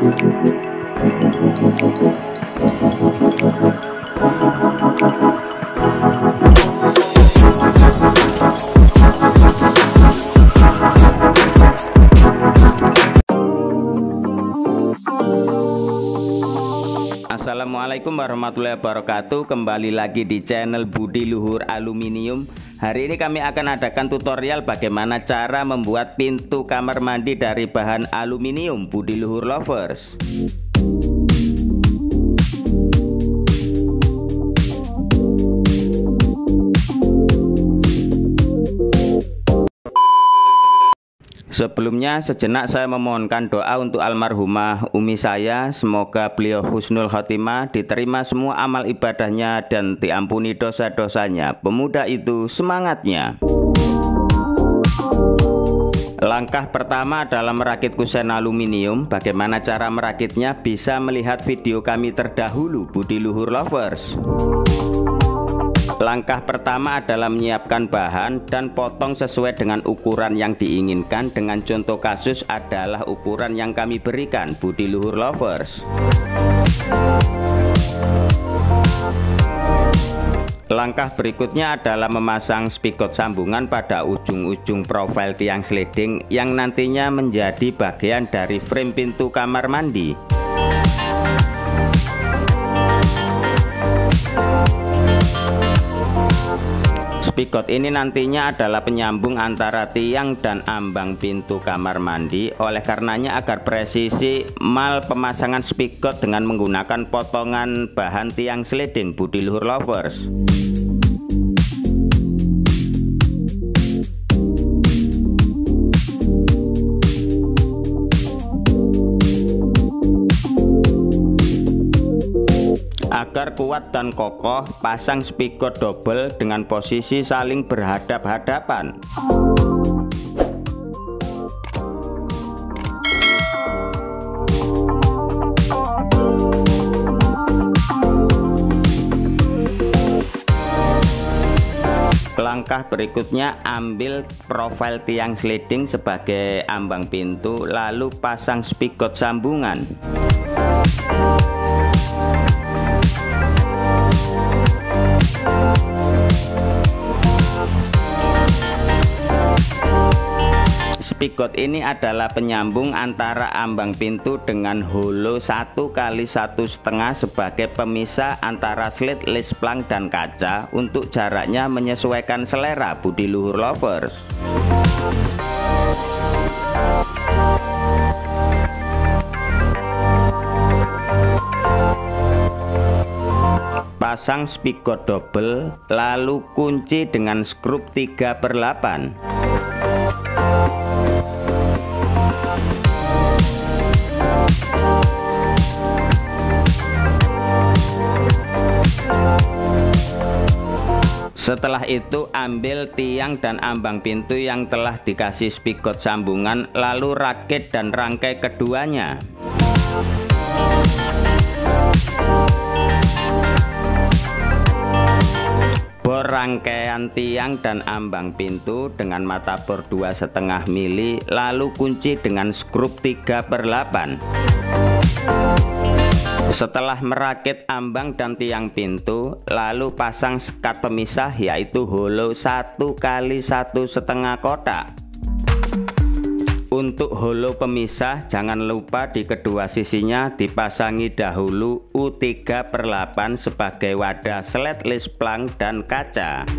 Assalamualaikum warahmatullahi wabarakatuh. Kembali lagi di channel Budi Luhur Aluminium. Hari ini kami akan adakan tutorial bagaimana cara membuat pintu kamar mandi dari bahan aluminium, Budi Luhur Lovers. Sebelumnya sejenak saya memohonkan doa untuk almarhumah umi saya. Semoga beliau husnul khotimah, diterima semua amal ibadahnya dan diampuni dosa-dosanya. Pemuda itu semangatnya. Langkah pertama adalah merakit kusen aluminium. Bagaimana cara merakitnya? Bisa melihat video kami terdahulu, Budi Luhur Lovers. Langkah pertama adalah menyiapkan bahan dan potong sesuai dengan ukuran yang diinginkan. Dengan contoh kasus adalah ukuran yang kami berikan, Budi Luhur Lovers. Langkah berikutnya adalah memasang spikot sambungan pada ujung-ujung profil tiang sliding yang nantinya menjadi bagian dari frame pintu kamar mandi. Spikot ini nantinya adalah penyambung antara tiang dan ambang pintu kamar mandi. Oleh karenanya agar presisi mal pemasangan spikot dengan menggunakan potongan bahan tiang sliding, Budi Luhur Lovers. Agar kuat dan kokoh, pasang spikot double dengan posisi saling berhadap-hadapan. Langkah berikutnya, ambil profil tiang sliding sebagai ambang pintu, lalu pasang spikot sambungan. Spikot ini adalah penyambung antara ambang pintu dengan holo 1 kali 1,5 sebagai pemisah antara slit, list plank dan kaca untuk jaraknya menyesuaikan selera, Budi Luhur Lovers. Pasang spikot double lalu kunci dengan skrup 3/8. Setelah itu ambil tiang dan ambang pintu yang telah dikasih spikot sambungan, lalu rakit dan rangkai keduanya. Bor rangkaian tiang dan ambang pintu dengan mata bor 2,5 mili, lalu kunci dengan skrup 3/8. Setelah merakit ambang dan tiang pintu, lalu pasang sekat pemisah yaitu holo 1 kali 1,5 kotak. Untuk holo pemisah jangan lupa di kedua sisinya dipasangi dahulu U3/8 sebagai wadah slet, list plank dan kaca.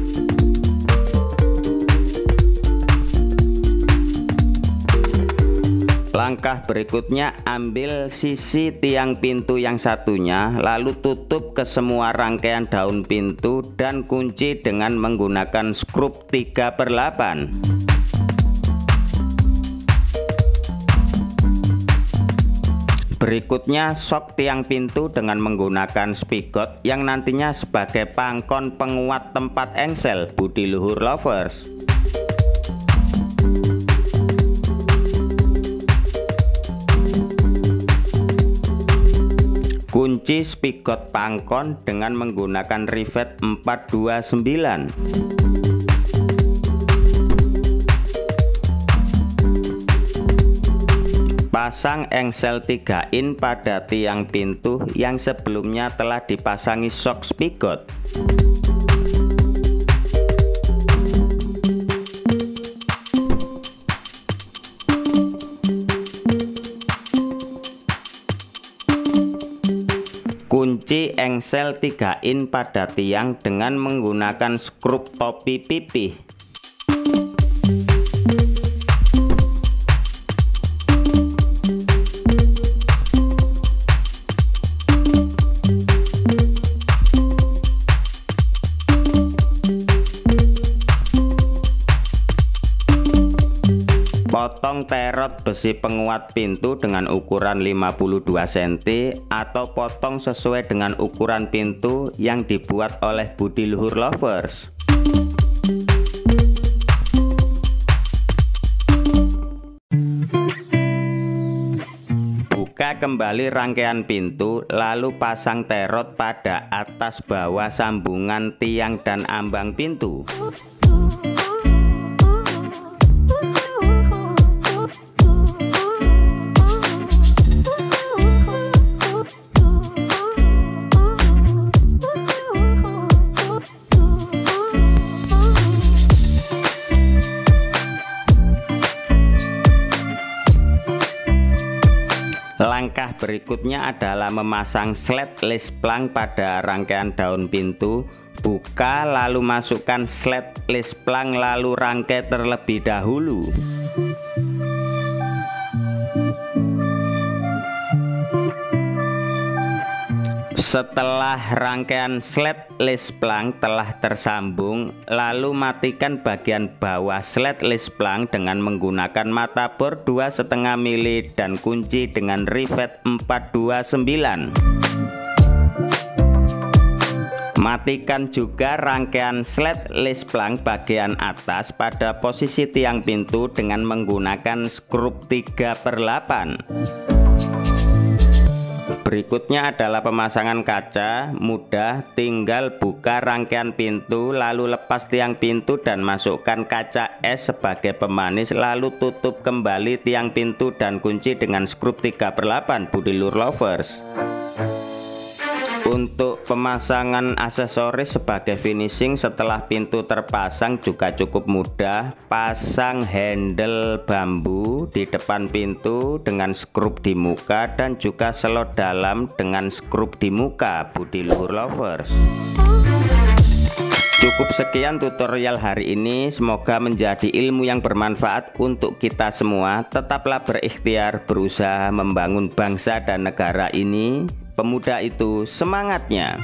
Langkah berikutnya, ambil sisi tiang pintu yang satunya, lalu tutup ke semua rangkaian daun pintu dan kunci dengan menggunakan skrup 3/8. Berikutnya, sok tiang pintu dengan menggunakan spikot yang nantinya sebagai pangkon penguat tempat engsel, Budi Luhur Lovers. Kunci spikot pangkon dengan menggunakan rivet 429. Pasang engsel 3 in pada tiang pintu yang sebelumnya telah dipasangi shock spigot. Kunci engsel 3 in pada tiang dengan menggunakan skrup topi pipih. Potong terot besi penguat pintu dengan ukuran 52 cm atau potong sesuai dengan ukuran pintu yang dibuat oleh Budiluhur Lovers. Buka kembali rangkaian pintu, lalu pasang terot pada atas bawah sambungan tiang dan ambang pintu. Langkah berikutnya adalah memasang sled lisplang pada rangkaian daun pintu. Buka lalu masukkan sled lisplang lalu rangkai terlebih dahulu. Setelah rangkaian sled lisplang telah tersambung, lalu matikan bagian bawah sled lisplang dengan menggunakan mata bor 2,5 mili dan kunci dengan rivet 429. Matikan juga rangkaian sled lisplang bagian atas pada posisi tiang pintu dengan menggunakan skrup 3/8. Berikutnya adalah pemasangan kaca. Mudah, tinggal buka rangkaian pintu lalu lepas tiang pintu dan masukkan kaca es sebagai pemanis, lalu tutup kembali tiang pintu dan kunci dengan skrup 3/8 Budiluhur Lovers. Untuk pemasangan aksesoris sebagai finishing setelah pintu terpasang juga cukup mudah. Pasang handle bambu di depan pintu dengan skrup di muka dan juga selot dalam dengan skrup di muka Budiluhur Lovers. Cukup sekian tutorial hari ini, semoga menjadi ilmu yang bermanfaat untuk kita semua. Tetaplah berikhtiar berusaha membangun bangsa dan negara ini. Pemuda itu semangatnya.